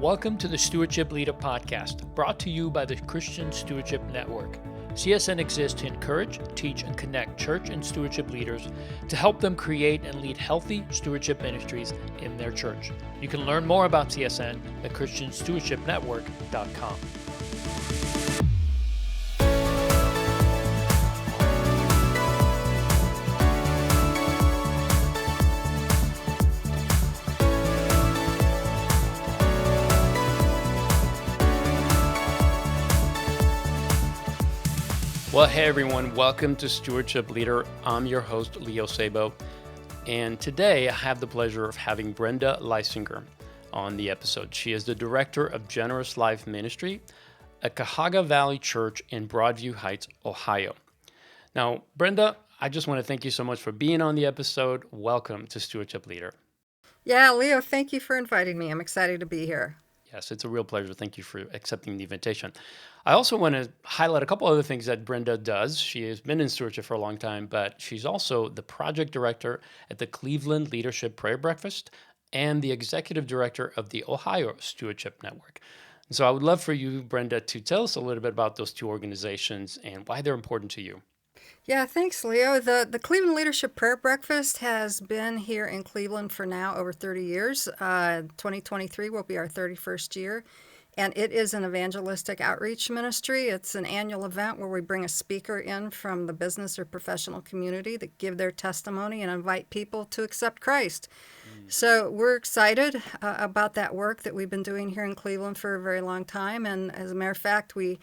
Welcome to the Stewardship Leader Podcast, brought to you by the Christian Stewardship Network. CSN exists to encourage, teach, and connect church and stewardship leaders to help them create and lead healthy stewardship ministries in their church. You can learn more about CSN at ChristianStewardshipNetwork.com. Well, hey everyone, welcome to Stewardship Leader. I'm your host, Leo Sabo, and today I have the pleasure of having Brenda Leisinger on the episode. She is the Director of Generous Life Ministry at Cuyahoga Valley Church in Broadview Heights, Ohio. Now, Brenda, I just want to thank you so much for being on the episode. Welcome to Stewardship Leader. Yeah, Leo, thank you for inviting me. I'm excited to be here. Yes, it's a real pleasure. Thank you for accepting the invitation. I also want to highlight a couple other things that Brenda does. She has been in stewardship for a long time, but she's also the project director at the Cleveland Leadership Prayer Breakfast and the executive director of the Ohio Stewardship Network. And so I would love for you, Brenda, to tell us a little bit about those two organizations and why they're important to you. Yeah, thanks, Leo. The Cleveland Leadership Prayer Breakfast has been here in Cleveland for now over 30 years. 2023 will be our 31st year. And it is an evangelistic outreach ministry. It's an annual event where we bring a speaker in from the business or professional community that give their testimony and invite people to accept Christ. So we're excited about that work that we've been doing here in Cleveland for a very long time. And as a matter of fact, we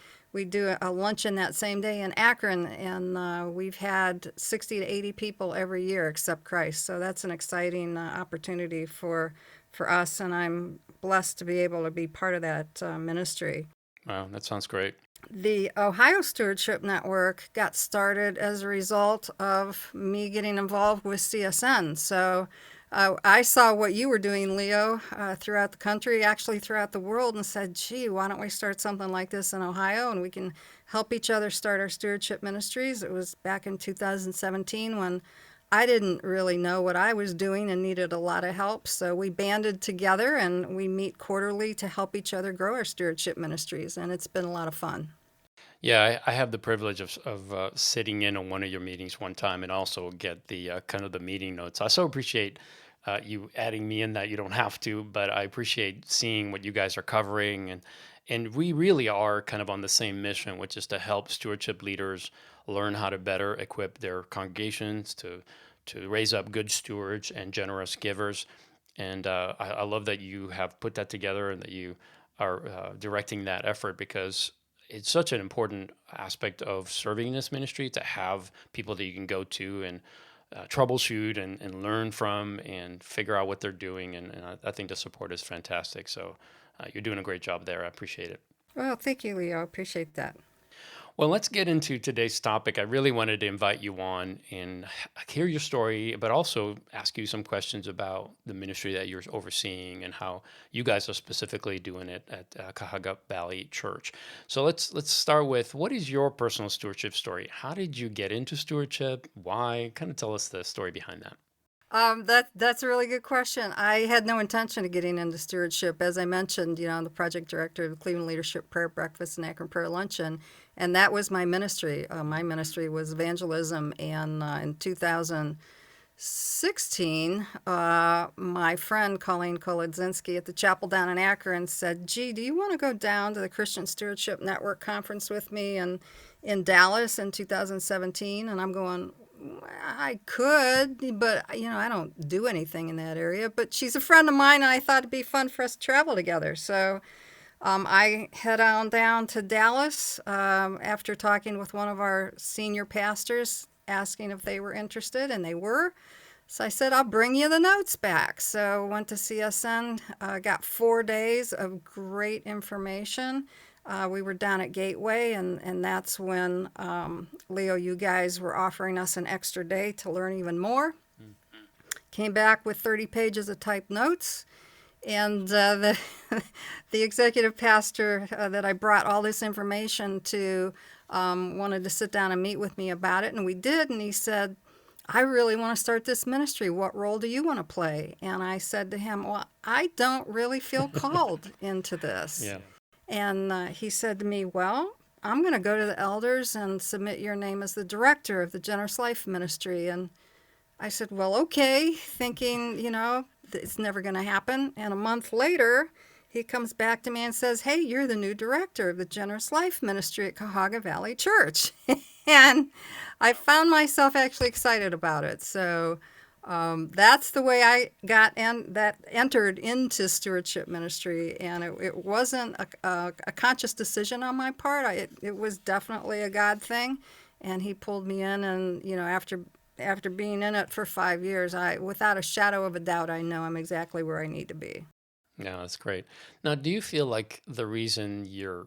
do a luncheon that same day in Akron, and we've had 60 to 80 people every year accept Christ. So that's an exciting opportunity for us, and I'm blessed to be able to be part of that ministry. Wow, that sounds great. The Ohio Stewardship Network got started as a result of me getting involved with CSN. So I saw what you were doing, Leo, throughout the country, actually throughout the world, and said, gee, why don't we start something like this in Ohio, and we can help each other start our stewardship ministries. It was back in 2017 when I didn't really know what I was doing and needed a lot of help. So we banded together and we meet quarterly to help each other grow our stewardship ministries. And it's been a lot of fun. Yeah, I have the privilege of sitting in on one of your meetings one time and also get the kind of the meeting notes. I so appreciate you adding me in that. You don't have to, but I appreciate seeing what you guys are covering. And we really are kind of on the same mission, which is to help stewardship leaders learn how to better equip their congregations to raise up good stewards and generous givers. And I love that you have put that together and that you are directing that effort, because it's such an important aspect of serving this ministry to have people that you can go to and troubleshoot and learn from and figure out what they're doing. And I think the support is fantastic. So you're doing a great job there. I appreciate it. Well, thank you, Leo. I appreciate that. Well, let's get into today's topic. I really wanted to invite you on and hear your story, but also ask you some questions about the ministry that you're overseeing and how you guys are specifically doing it at Cuyahoga Valley Church. So let's start with, what is your personal stewardship story? How did you get into stewardship? Why? Kind of tell us the story behind that. That's a really good question. I had no intention of getting into stewardship. As I mentioned, I'm the project director of the Cleveland Leadership Prayer Breakfast and Akron Prayer Luncheon, and that was my ministry. My ministry was evangelism, and in 2016, my friend Colleen Kolodzinski at the chapel down in Akron said, gee, do you want to go down to the Christian Stewardship Network conference with me in Dallas in 2017? And I'm going, I could, but I don't do anything in that area. But she's a friend of mine, and I thought it'd be fun for us to travel together. So I head on down to Dallas after talking with one of our senior pastors, asking if they were interested, and they were. So I said, I'll bring you the notes back. So went to CSN, got 4 days of great information. We were down at Gateway, and that's when, Leo, you guys were offering us an extra day to learn even more. Mm-hmm. Came back with 30 pages of typed notes, and the executive pastor that I brought all this information to wanted to sit down and meet with me about it, and we did, and he said, I really want to start this ministry. What role do you want to play? And I said to him, well, I don't really feel called into this. Yeah. And he said to me, well, I'm going to go to the elders and submit your name as the director of the Generous Life Ministry. And I said, well, okay, thinking, it's never going to happen. And a month later, he comes back to me and says, hey, you're the new director of the Generous Life Ministry at Cuyahoga Valley Church. And I found myself actually excited about it. So that's the way I entered into stewardship ministry. And it wasn't a conscious decision on my part. It was definitely a God thing. And he pulled me in, and after being in it for 5 years, without a shadow of a doubt, I know I'm exactly where I need to be. Yeah, that's great. Now, do you feel like the reason you're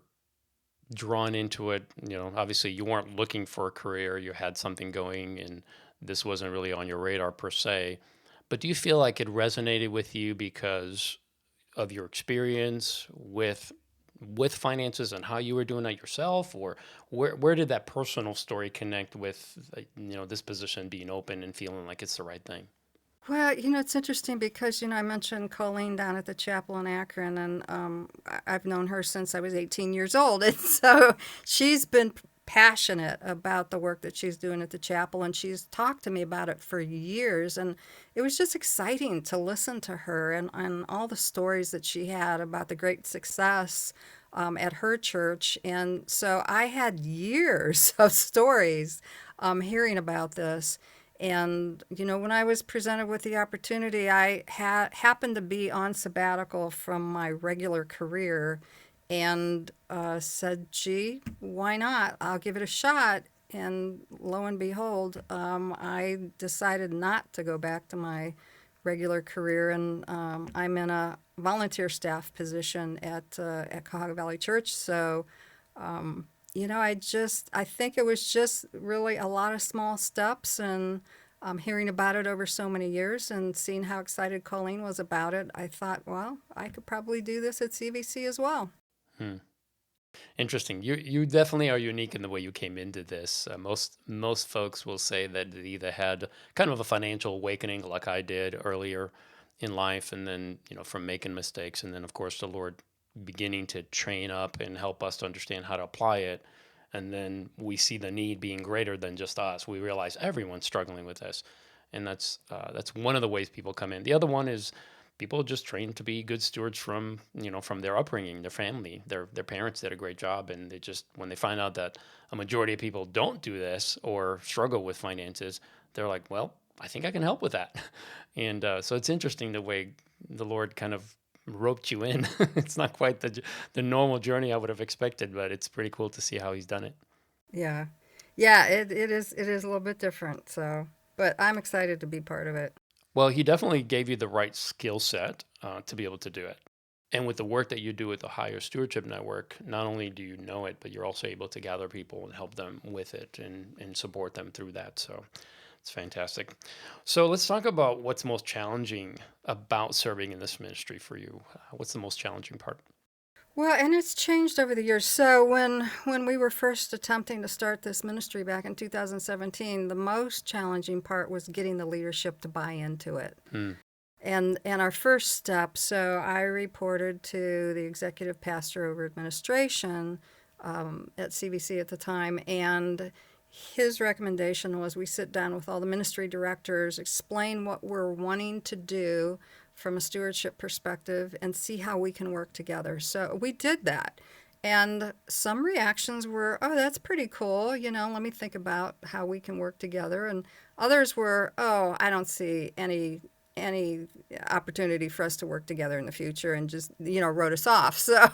drawn into it, obviously you weren't looking for a career, you had something going and this wasn't really on your radar per se, but do you feel like it resonated with you because of your experience with finances and how you were doing it yourself, or where did that personal story connect with this position being open and feeling like it's the right thing? Well, it's interesting because, I mentioned Colleen down at the chapel in Akron, and I've known her since I was 18 years old. And so she's been passionate about the work that she's doing at the chapel, and she's talked to me about it for years. And it was just exciting to listen to her and all the stories that she had about the great success at her church. And so I had years of stories hearing about this. And, when I was presented with the opportunity, I happened to be on sabbatical from my regular career and said, gee, why not? I'll give it a shot. And lo and behold, I decided not to go back to my regular career. And I'm in a volunteer staff position at Cuyahoga Valley Church. So, I think it was just really a lot of small steps, and hearing about it over so many years and seeing how excited Colleen was about it, I thought, well, I could probably do this at CVC as well. Hmm. Interesting. You definitely are unique in the way you came into this. Most folks will say that they either had kind of a financial awakening like I did earlier in life, and then from making mistakes, and then of course the Lord beginning to train up and help us to understand how to apply it, and then we see the need being greater than just us. We realize everyone's struggling with this, and that's one of the ways people come in. The other one is people just trained to be good stewards from their upbringing, their family, their parents did a great job, and they just when they find out that a majority of people don't do this or struggle with finances, they're like, well, I think I can help with that. And so it's interesting the way the Lord kind of roped you in. It's not quite the normal journey I would have expected, but it's pretty cool to see how He's done it. Yeah. Yeah, it is a little bit different. So, but I'm excited to be part of it. Well, He definitely gave you the right skill set to be able to do it. And with the work that you do with the Higher Stewardship Network, not only do you know it, but you're also able to gather people and help them with it and support them through that. So it's fantastic. So let's talk about what's most challenging about serving in this ministry for you. What's the most challenging part? Well, and it's changed over the years. So when we were first attempting to start this ministry back in 2017, the most challenging part was getting the leadership to buy into it. Hmm. And our first step, so I reported to the executive pastor over administration at CVC at the time, and his recommendation was we sit down with all the ministry directors, explain what we're wanting to do from a stewardship perspective, and see how we can work together. So we did that. And some reactions were, oh, that's pretty cool. Let me think about how we can work together. And others were, oh, I don't see any opportunity for us to work together in the future, and just wrote us off. So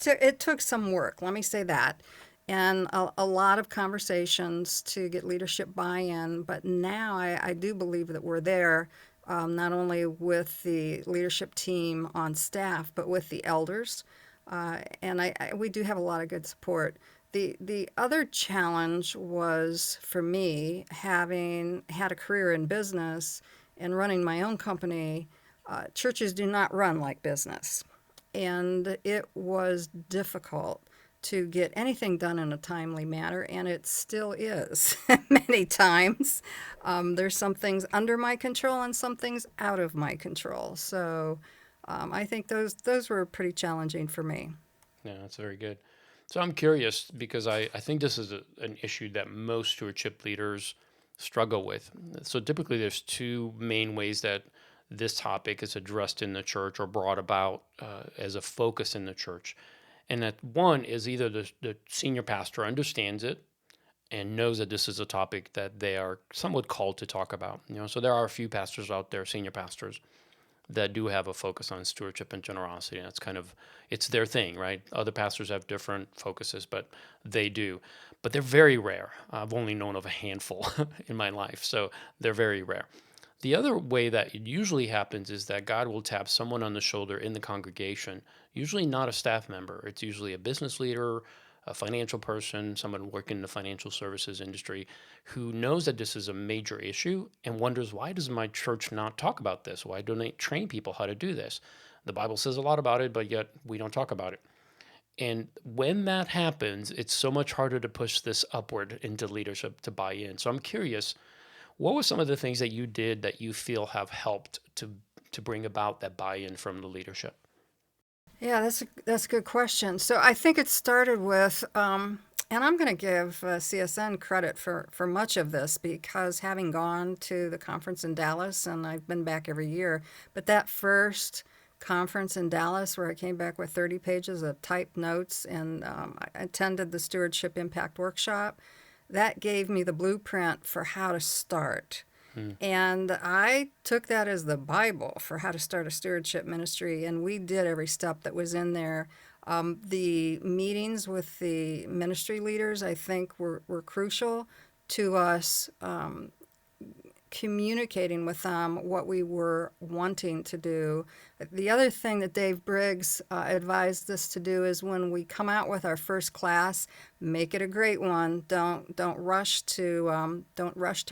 it took some work, let me say that, and a lot of conversations to get leadership buy-in. But now I do believe that we're there, not only with the leadership team on staff, but with the elders, and we do have a lot of good support. The other challenge was for me, having had a career in business and running my own company. Churches do not run like business, and it was difficult to get anything done in a timely manner, and it still is many times. There's some things under my control and some things out of my control. So I think those were pretty challenging for me. Yeah, that's very good. So I'm curious because I think this is an issue that most stewardship leaders struggle with. So typically, there's two main ways that this topic is addressed in the church or brought about as a focus in the church. And that one is either the senior pastor understands it and knows that this is a topic that they are somewhat called to talk about. So there are a few pastors out there, senior pastors, that do have a focus on stewardship and generosity. And it's their thing, right? Other pastors have different focuses, but they do. But they're very rare. I've only known of a handful in my life, so they're very rare. The other way that it usually happens is that God will tap someone on the shoulder in the congregation, usually not a staff member. It's usually a business leader, a financial person, someone working in the financial services industry who knows that this is a major issue and wonders, why does my church not talk about this? Why don't they train people how to do this? The Bible says a lot about it, but yet we don't talk about it. And when that happens, it's so much harder to push this upward into leadership to buy in. So I'm curious, what were some of the things that you did that you feel have helped to bring about that buy-in from the leadership? Yeah, that's a good question. So I think it started with, and I'm going to give CSN credit for much of this because having gone to the conference in Dallas, and I've been back every year, but that first conference in Dallas where I came back with 30 pages of typed notes, and I attended the Stewardship Impact Workshop, that gave me the blueprint for how to start. Hmm. And I took that as the Bible for how to start a stewardship ministry, and we did every step that was in there. The meetings with the ministry leaders, I think, were crucial to us communicating with them what we were wanting to do. The other thing that Dave Briggs advised us to do is when we come out with our first class, make it a great one. Don't rush to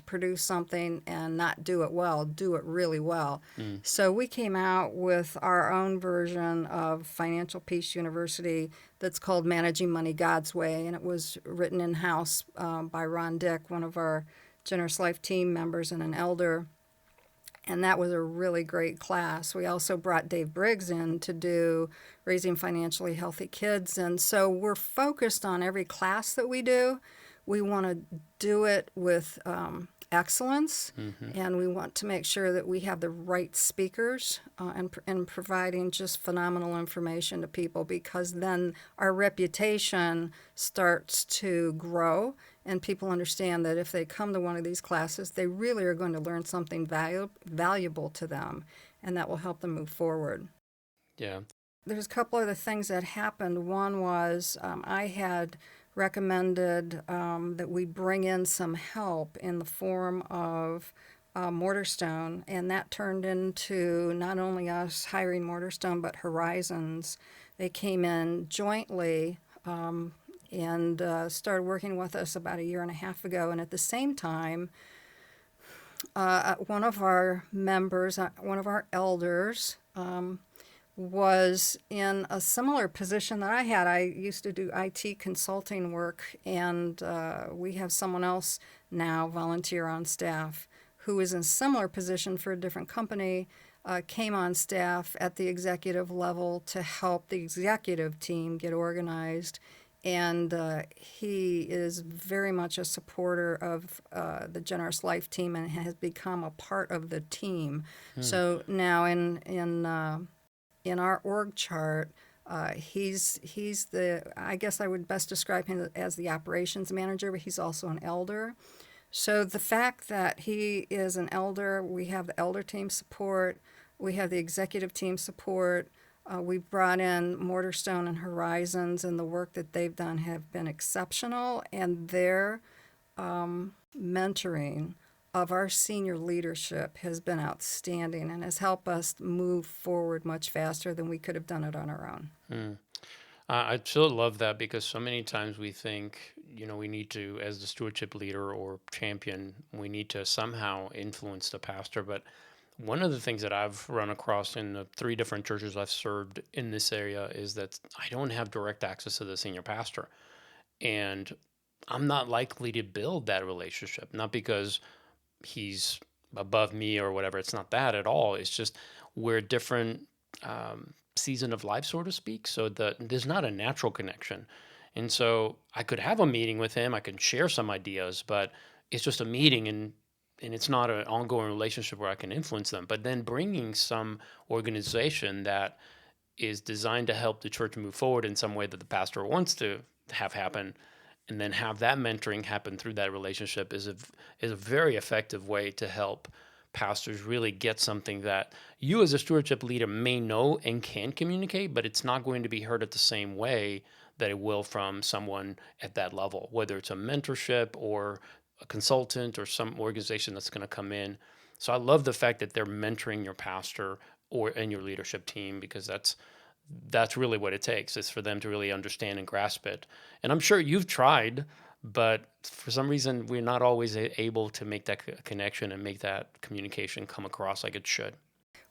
produce something and not do it well. Do it really well. Hmm. So we came out with our own version of Financial Peace University that's called Managing Money God's Way, and it was written in house by Ron Dick, one of our Generous Life team members and an elder, and that was a really great class. We also brought Dave Briggs in to do Raising Financially Healthy Kids, and so we're focused on every class that we do. We want to do it with excellence, Hmm. and we want to make sure that we have the right speakers and providing just phenomenal information to people, because then our reputation starts to grow and people understand that if they come to one of these classes, they really are going to learn something valuable to them, and that will help them move forward. Yeah. There's a couple other things that happened. One was I had recommended that we bring in some help in the form of Mortarstone, and that turned into not only us hiring Mortarstone, but Horizons. They came in jointly and started working with us about a year and a half ago. And at the same time, one of our members, one of our elders, was in a similar position that I had. I used to do IT consulting work, and we have someone else now volunteer on staff who is in a similar position for a different company, came on staff at the executive level to help the executive team get organized. And he is very much a supporter of the Generous Life team and has become a part of the team. Hmm. So now in our org chart, he's the, I guess I would best describe him as the operations manager, but he's also an elder. So the fact that he is an elder, we have the elder team support, we have the executive team support. We brought in Mortarstone and Horizons, and the work that they've done have been exceptional, and their mentoring of our senior leadership has been outstanding and has helped us move forward much faster than we could have done it on our own. Hmm. I still love that because so many times we think, we need to, as the stewardship leader or champion, we need to somehow influence the pastor. But one of the things that I've run across in the three different churches I've served in this area is that I don't have direct access to the senior pastor. And I'm not likely to build that relationship, not because he's above me or whatever. It's not that at all. It's just we're different season of life, so to speak. So there's not a natural connection. And so I could have a meeting with him. I can share some ideas, but it's just a meeting, and it's not an ongoing relationship where I can influence them. But then bringing some organization that is designed to help the church move forward in some way that the pastor wants to have happen, and then have that mentoring happen through that relationship is a very effective way to help pastors really get something that you as a stewardship leader may know and can communicate, but it's not going to be heard at the same way that it will from someone at that level, whether it's a mentorship or a consultant or some organization that's going to come in. So I love the fact that they're mentoring your pastor or and your leadership team, because that's really what it takes, is for them to really understand and grasp it. And I'm sure you've tried, but for some reason we're not always able to make that connection and make that communication come across like it should.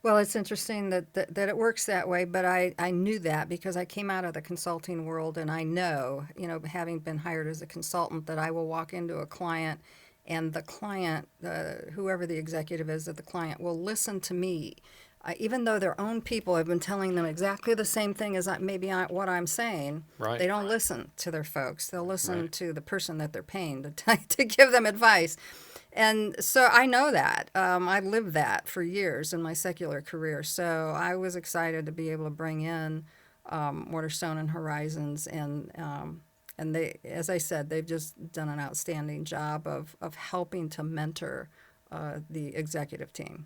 Well, it's interesting that it works that way, but I knew that because I came out of the consulting world, and I know, having been hired as a consultant, that I will walk into a client, and the client, whoever the executive is, that the client will listen to me. Even though their own people have been telling them exactly the same thing as what I'm saying, Right. they don't listen to their folks. They'll listen Right. to the person that they're paying to give them advice. And so I know that. I lived that for years in my secular career. So I was excited to be able to bring in Waterstone and Horizons. And they, as I said, they've just done an outstanding job of helping to mentor the executive team.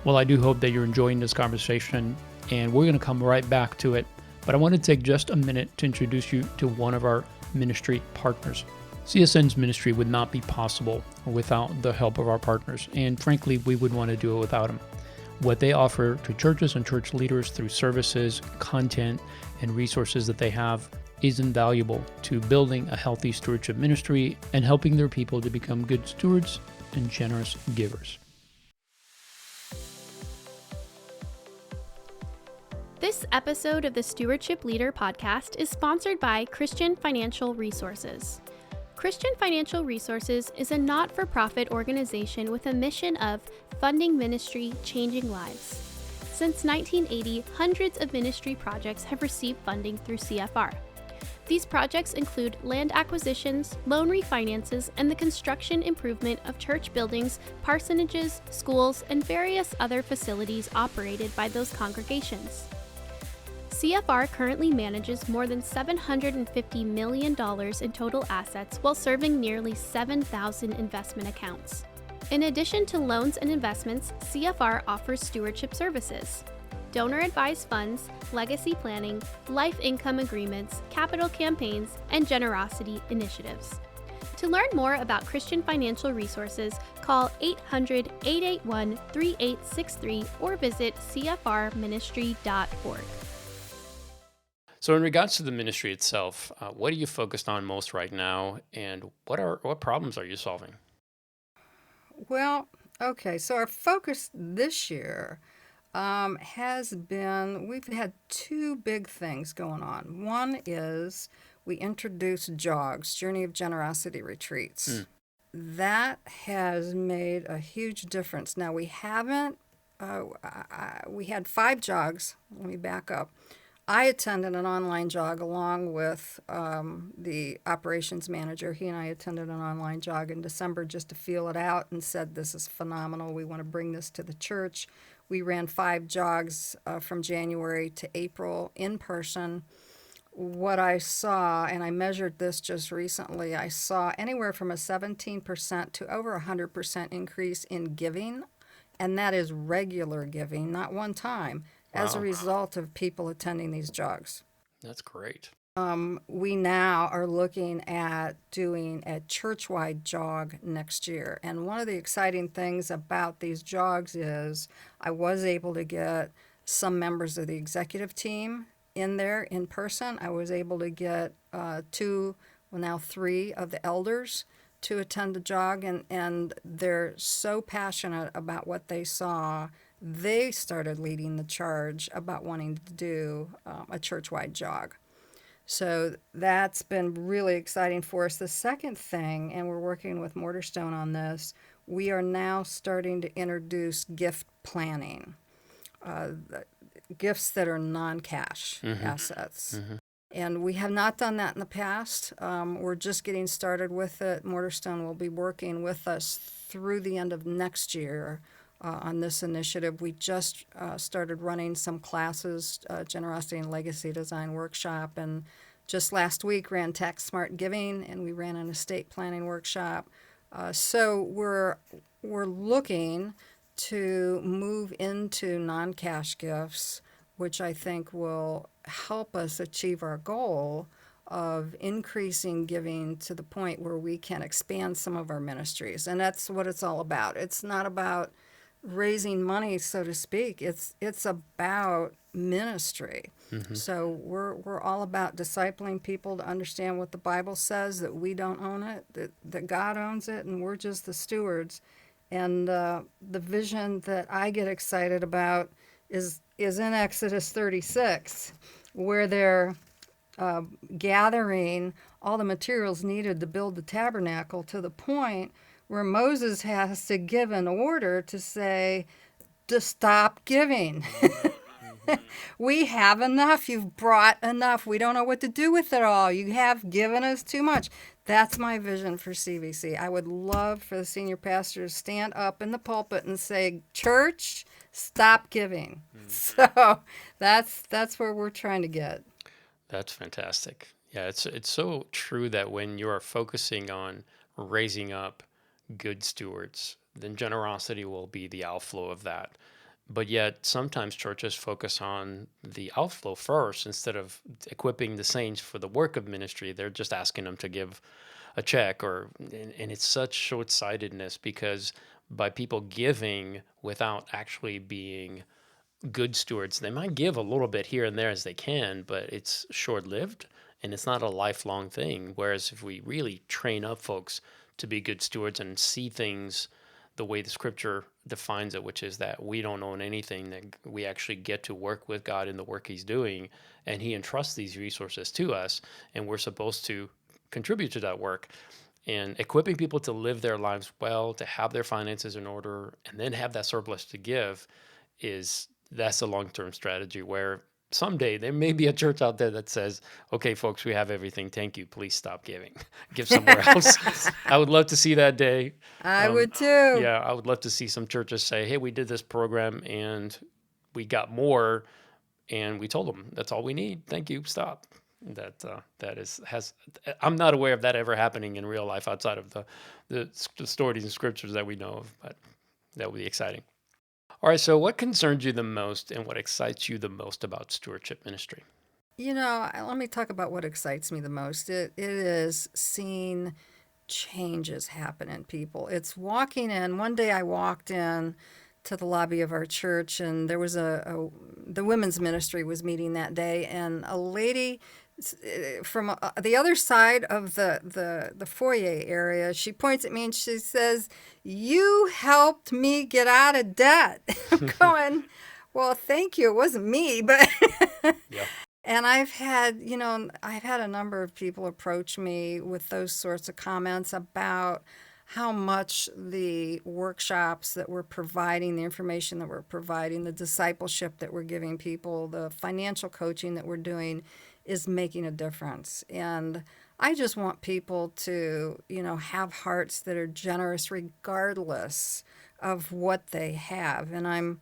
Well, I do hope that you're enjoying this conversation, and we're going to come right back to it. But I want to take just a minute to introduce you to one of our ministry partners. CSN's ministry would not be possible without the help of our partners, and frankly, we would want to do it without them. What they offer to churches and church leaders through services, content, and resources that they have is invaluable to building a healthy stewardship ministry and helping their people to become good stewards and generous givers. This episode of the Stewardship Leader podcast is sponsored by Christian Financial Resources. Christian Financial Resources is a not-for-profit organization with a mission of funding ministry, changing lives. Since 1980, hundreds of ministry projects have received funding through CFR. These projects include land acquisitions, loan refinances, and the construction improvement of church buildings, parsonages, schools, and various other facilities operated by those congregations. CFR currently manages more than $750 million in total assets while serving nearly 7,000 investment accounts. In addition to loans and investments, CFR offers stewardship services, donor-advised funds, legacy planning, life income agreements, capital campaigns, and generosity initiatives. To learn more about Christian Financial Resources, call 800-881-3863 or visit cfrministry.org. So in regards to the ministry itself, what are you focused on most right now, and what problems are you solving? Well, okay, so our focus this year has been, we've had two big things going on. One is we introduced JOGs, Journey of Generosity Retreats. That has made a huge difference. Now, we haven't, we had 5 JOGs. Let me back up. I attended an online jog along with the operations manager. He and I attended an online jog in December just to feel it out and said, this is phenomenal. We want to bring this to the church. We ran 5 jogs from January to April in person. What I saw, and I measured this just recently, I saw anywhere from a 17% to over 100% increase in giving, and that is regular giving, not one time, as a Wow. result of people attending these jogs. That's great. We now are looking at doing a church-wide jog next year. And one of the exciting things about these jogs is I was able to get some members of the executive team in there in person. I was able to get 2, well now 3 of the elders to attend a jog, and they're so passionate about what they saw. They started leading the charge about wanting to do a church-wide jog. So that's been really exciting for us. The second thing, and we're working with Mortarstone on this, we are now starting to introduce gift planning, gifts that are non-cash assets. And we have not done that in the past. We're just getting started with it. Mortarstone will be working with us through the end of next year on this initiative. We just started running some classes, Generosity and Legacy Design Workshop, and just last week ran Tax Smart Giving, and we ran an estate planning workshop. So we're looking to move into non-cash gifts, which I think will help us achieve our goal of increasing giving to the point where we can expand some of our ministries. And that's what it's all about. It's not about raising money, so to speak. It's about ministry. So we're all about discipling people to understand what the Bible says, that we don't own it, that God owns it, and we're just the stewards. And the vision that I get excited about is in Exodus 36, where they're gathering all the materials needed to build the tabernacle to the point where Moses has to give an order to say, to stop giving. We have enough. You've brought enough. We don't know what to do with it all. You have given us too much. That's my vision for CVC. I would love for the senior pastor to stand up in the pulpit and say, church, stop giving. So that's where we're trying to get. That's fantastic. Yeah, it's so true that when you are focusing on raising up good stewards, then generosity will be the outflow of that. But yet sometimes churches focus on the outflow first instead of equipping the saints for the work of ministry. They're just asking them to give a check, and it's such short-sightedness, because by people giving without actually being good stewards, they might give a little bit here and there as they can, but it's short-lived and it's not a lifelong thing. Whereas if we really train up folks to be good stewards and see things the way the scripture defines it, which is that we don't own anything, that we actually get to work with God in the work he's doing, and he entrusts these resources to us, and we're supposed to contribute to that work. And equipping people to live their lives well, to have their finances in order, and then have that surplus to give, that's a long-term strategy where someday there may be a church out there that says, okay, folks, we have everything. Thank you. Please stop giving. Give somewhere else. I would love to see that day. I would too. Yeah, I would love to see some churches say, hey, we did this program and we got more, and we told them that's all we need. Thank you. Stop. I'm not aware of that ever happening in real life outside of the stories and scriptures that we know of, but that would be exciting. All right, so what concerns you the most and what excites you the most about stewardship ministry? Let me talk about what excites me the most. It is seeing changes happen in people. It's walking in. One day I walked in to the lobby of our church, and there was the women's ministry was meeting that day, and a lady from the other side of the foyer area, she points at me and she says, "You helped me get out of debt." I'm going, well, thank you. It wasn't me, but Yeah. and I've had a number of people approach me with those sorts of comments about how much the workshops that we're providing, the information that we're providing, the discipleship that we're giving people, the financial coaching that we're doing is making a difference. And I just want people to, have hearts that are generous regardless of what they have. And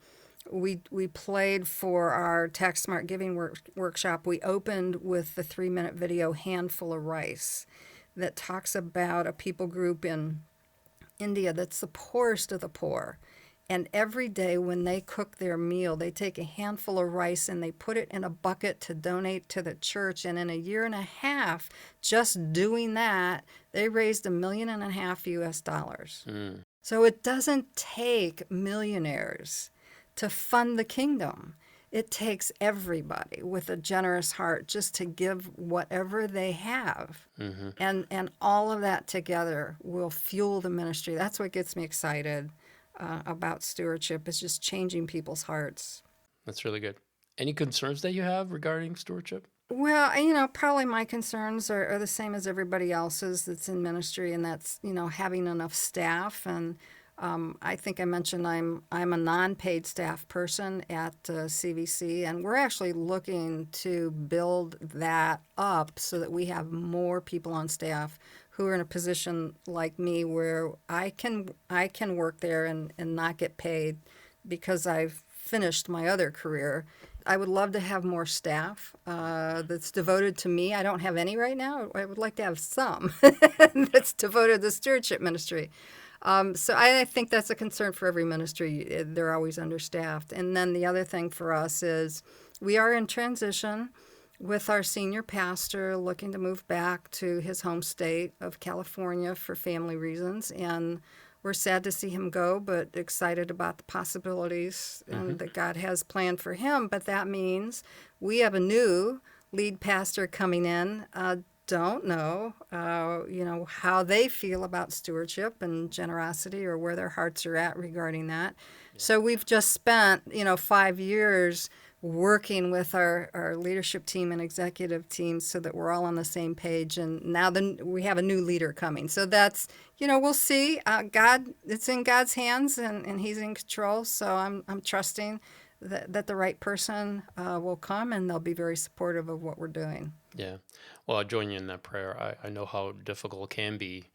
we played for our Tax Smart Giving workshop. We opened with the 3-minute video Handful of Rice that talks about a people group in India that's the poorest of the poor. And every day when they cook their meal, they take a handful of rice and they put it in a bucket to donate to the church. And in a year and a half, just doing that, they raised $1.5 million US. So it doesn't take millionaires to fund the kingdom. it takes everybody with a generous heart just to give whatever they have. And all of that together will fuel the ministry. That's what gets me excited about stewardship, is just changing people's hearts. That's really good. Any concerns that you have regarding stewardship? Well, probably my concerns are the same as everybody else's that's in ministry, and that's, having enough staff. And I think I mentioned I'm a non-paid staff person at CVC, and we're actually looking to build that up so that we have more people on staff who are in a position like me where I can work there and not get paid because I've finished my other career. I would love to have more staff that's devoted to me. I don't have any right now. I would like to have some that's devoted to the stewardship ministry. So I think that's a concern for every ministry. They're always understaffed. And then the other thing for us is we are in transition with our senior pastor looking to move back to his home state of California for family reasons. And we're sad to see him go, but excited about the possibilities and that God has planned for him. But that means we have a new lead pastor coming in. Don't know, how they feel about stewardship and generosity, or where their hearts are at regarding that. Yeah. So we've just spent, 5 years working with our leadership team and executive team so that we're all on the same page. And now we have a new leader coming. So that's, we'll see. It's in God's hands, and he's in control. So I'm trusting that the right person will come, and they'll be very supportive of what we're doing. Yeah. Well, I join you in that prayer. I know how difficult it can be.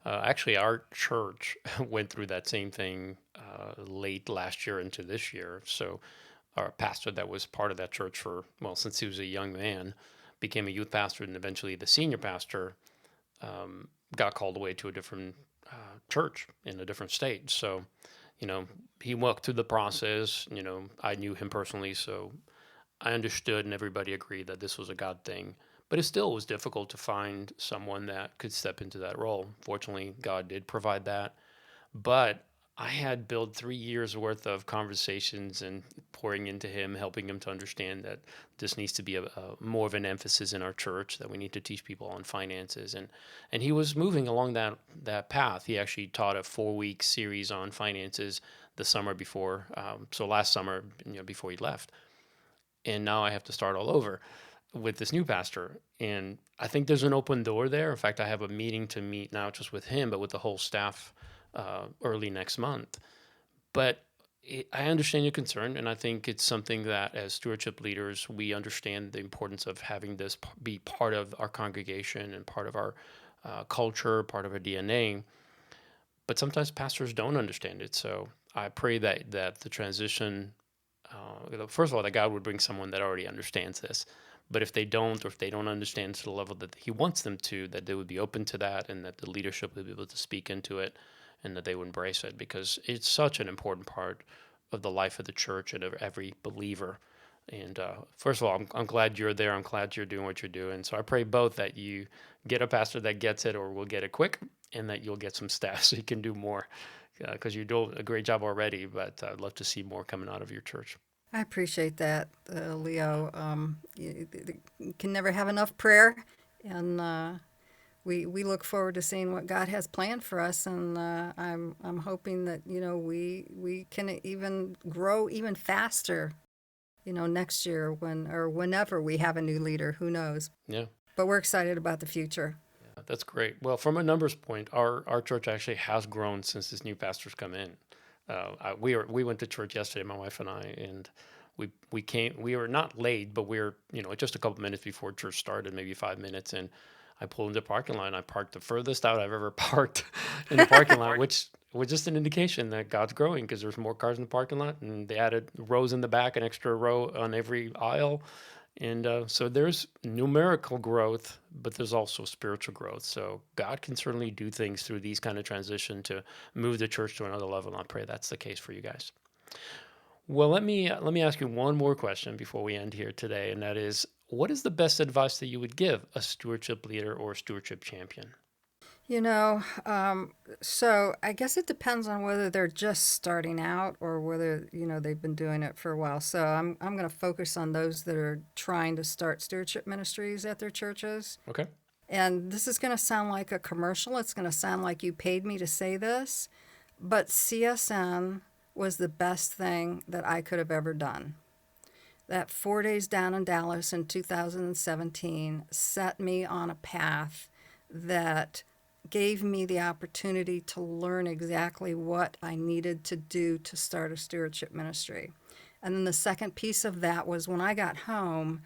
Actually, our church went through that same thing late last year into this year. So our pastor that was part of that church since he was a young man, became a youth pastor, and eventually the senior pastor got called away to a different church in a different state. So, he walked through the process. I knew him personally, so I understood, and everybody agreed that this was a God thing. But it still was difficult to find someone that could step into that role. Fortunately, God did provide that. But I had built 3 years worth of conversations and pouring into him, helping him to understand that this needs to be a more of an emphasis in our church, that we need to teach people on finances. And he was moving along that path. He actually taught a 4-week series on finances the summer before, so last summer, before he left. And now I have to start all over with this new pastor. And I think there's an open door there. In fact, I have a meeting to meet not just with him, but with the whole staff early next month. But I understand your concern, and I think it's something that as stewardship leaders, we understand the importance of having this be part of our congregation and part of our culture, part of our DNA. But sometimes pastors don't understand it. So I pray that the transition, first of all, that God would bring someone that already understands this. But if they don't, or if they don't understand to the level that he wants them to, that they would be open to that, and that the leadership would be able to speak into it, and that they would embrace it, because it's such an important part of the life of the church and of every believer. And first of all, I'm glad you're there. I'm glad you're doing what you're doing. So I pray both that you get a pastor that gets it, or will get it quick, and that you'll get some staff so you can do more, because you're doing a great job already, but I'd love to see more coming out of your church. I appreciate that, Leo. You can never have enough prayer, and we look forward to seeing what God has planned for us. And I'm hoping that we can even grow even faster, next year whenever we have a new leader. Who knows? Yeah. But we're excited about the future. Yeah, that's great. Well, from a numbers point, our church actually has grown since this new pastor's come in. We went to church yesterday, my wife and I, and we came. We were not late, but we were just a couple minutes before church started, maybe 5 minutes, and I pulled into the parking lot. And I parked the furthest out I've ever parked in the parking lot, which was just an indication that God's growing, because there's more cars in the parking lot, and they added rows in the back, an extra row on every aisle. And so there's numerical growth, but there's also spiritual growth. So God can certainly do things through these kind of transition to move the church to another level. And I pray that's the case for you guys. Well, let me ask you one more question before we end here today, and that is, what is the best advice that you would give a stewardship leader or a stewardship champion? You know, so I guess it depends on whether they're just starting out or whether, they've been doing it for a while. So I'm going to focus on those that are trying to start stewardship ministries at their churches. Okay. And this is going to sound like a commercial. It's going to sound like you paid me to say this, but CSN was the best thing that I could have ever done. That 4 days down in Dallas in 2017 set me on a path that gave me the opportunity to learn exactly what I needed to do to start a stewardship ministry. And then the second piece of that was when I got home,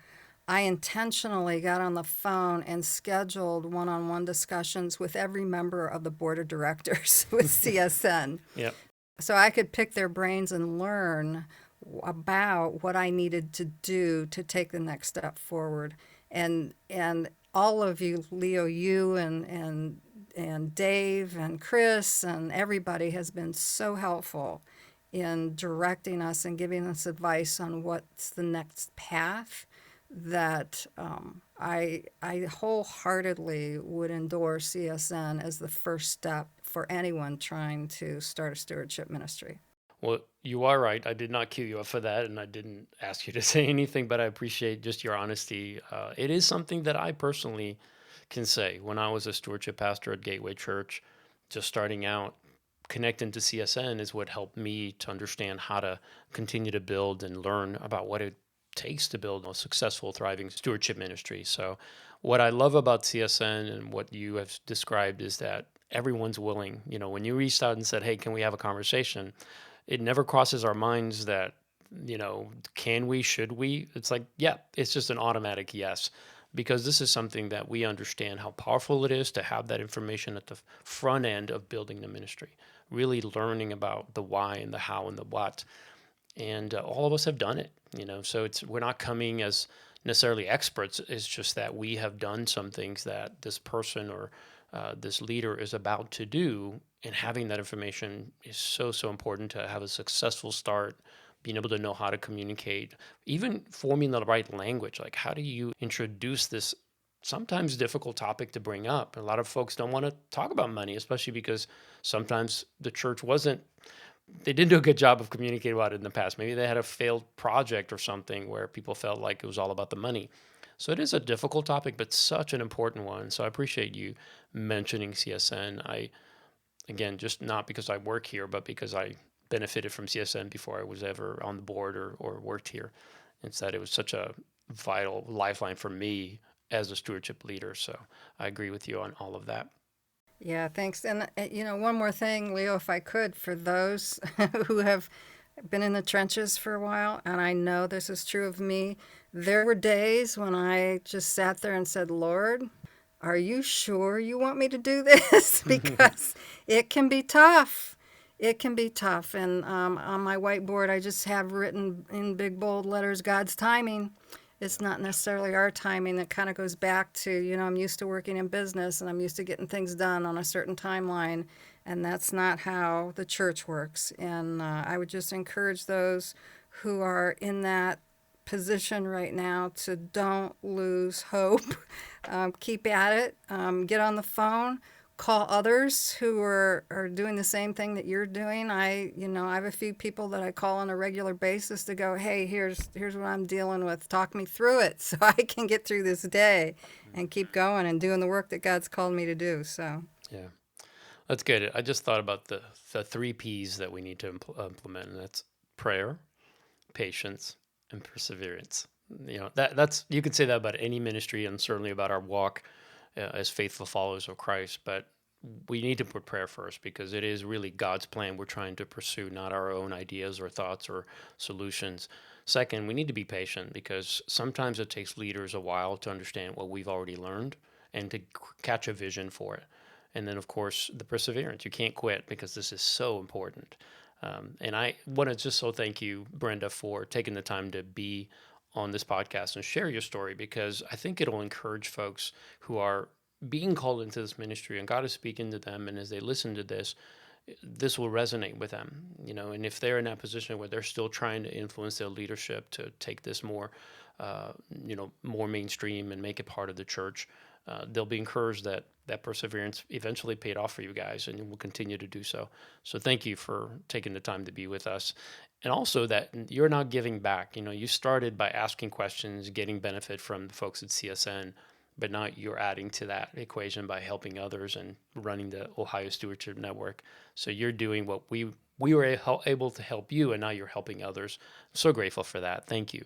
I intentionally got on the phone and scheduled one-on-one discussions with every member of the board of directors with CSN. Yep. So I could pick their brains and learn about what I needed to do to take the next step forward. And all of you, Leo, you and Dave and Chris and everybody has been so helpful in directing us and giving us advice on what's the next path that I wholeheartedly would endorse CSN as the first step for anyone trying to start a stewardship ministry. Well, you are right. I did not cue you up for that, and I didn't ask you to say anything, but I appreciate just your honesty. It is something that I personally can say. When I was a stewardship pastor at Gateway Church, just starting out, connecting to CSN is what helped me to understand how to continue to build and learn about what it takes to build a successful, thriving stewardship ministry. So, what I love about CSN and what you have described is that everyone's willing. When you reached out and said, "Hey, can we have a conversation?" It never crosses our minds that, can we, should we? It's like, yeah, it's just an automatic yes, because this is something that we understand how powerful it is to have that information at the front end of building the ministry, really learning about the why and the how and the what. And all of us have done it, so we're not coming as necessarily experts. It's just that we have done some things that this person or this leader is about to do, and having that information is so important to have a successful start, being able to know how to communicate, even forming the right language. Like, how do you introduce this sometimes difficult topic to bring up? A lot of folks don't want to talk about money, especially because sometimes the church they didn't do a good job of communicating about it in the past. Maybe they had a failed project or something where people felt like it was all about the money. So it is a difficult topic, but such an important one. So I appreciate you mentioning CSN. Again, just not because I work here, but because I benefited from CSN before I was ever on the board or worked here. It's that it was such a vital lifeline for me as a stewardship leader. So I agree with you on all of that. Yeah, thanks. And, one more thing, Leo, if I could, for those who have been in the trenches for a while, and I know this is true of me, there were days when I just sat there and said, Lord, are you sure you want me to do this? Because it can be tough. It can be tough. And on my whiteboard, I just have written in big bold letters, God's timing. It's not necessarily our timing. That kind of goes back to, I'm used to working in business and I'm used to getting things done on a certain timeline. And that's not how the church works. And I would just encourage those who are in that position right now to don't lose hope. Keep at it. Get on the phone. Call others who are doing the same thing that you're doing. I have a few people that I call on a regular basis to go, hey, here's what I'm dealing with. Talk me through it so I can get through this day and keep going and doing the work that God's called me to do. So yeah, that's good. I just thought about the 3 P's that we need to implement, and that's prayer, patience, and perseverance. That's you could say that about any ministry, and certainly about our walk as faithful followers of Christ. But we need to put prayer first, because it is really God's plan we're trying to pursue, not our own ideas or thoughts or solutions. Second, we need to be patient, because sometimes it takes leaders a while to understand what we've already learned and to catch a vision for it. And then, of course, the perseverance. You can't quit, because this is so important. And I want to just thank you, Brenda, for taking the time to be on this podcast and share your story, because I think it'll encourage folks who are being called into this ministry and God is speaking to them. And as they listen to this will resonate with them, and if they're in that position where they're still trying to influence their leadership to take this more, more mainstream and make it part of the church, they'll be encouraged that that perseverance eventually paid off for you guys and will continue to do so. So thank you for taking the time to be with us. And also that you're not giving back. You started by asking questions, getting benefit from the folks at CSN, but now you're adding to that equation by helping others and running the Ohio Stewardship Network. So you're doing what we were able to help you, and now you're helping others. I'm so grateful for that. Thank you.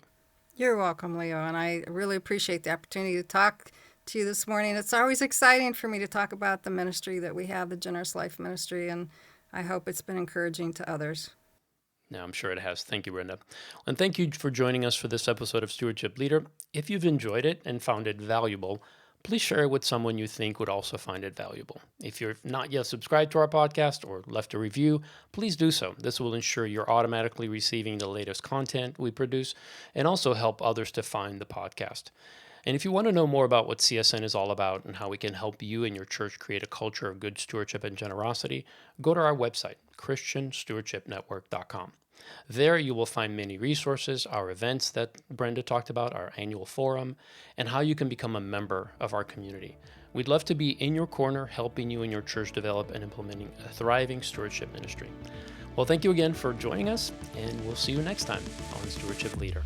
You're welcome, Leo, and I really appreciate the opportunity to talk to you this morning. It's always exciting for me to talk about the ministry that we have, the Generous Life Ministry, and I hope it's been encouraging to others. No, I'm sure it has. Thank you, Brenda. And thank you for joining us for this episode of Stewardship Leader. If you've enjoyed it and found it valuable, please share it with someone you think would also find it valuable. If you're not yet subscribed to our podcast or left a review, please do so. This will ensure you're automatically receiving the latest content we produce and also help others to find the podcast. And if you want to know more about what CSN is all about and how we can help you and your church create a culture of good stewardship and generosity, go to our website, christianstewardshipnetwork.com. There you will find many resources, our events that Brenda talked about, our annual forum, and how you can become a member of our community. We'd love to be in your corner, helping you and your church develop and implementing a thriving stewardship ministry. Well, thank you again for joining us, and we'll see you next time on Stewardship Leader.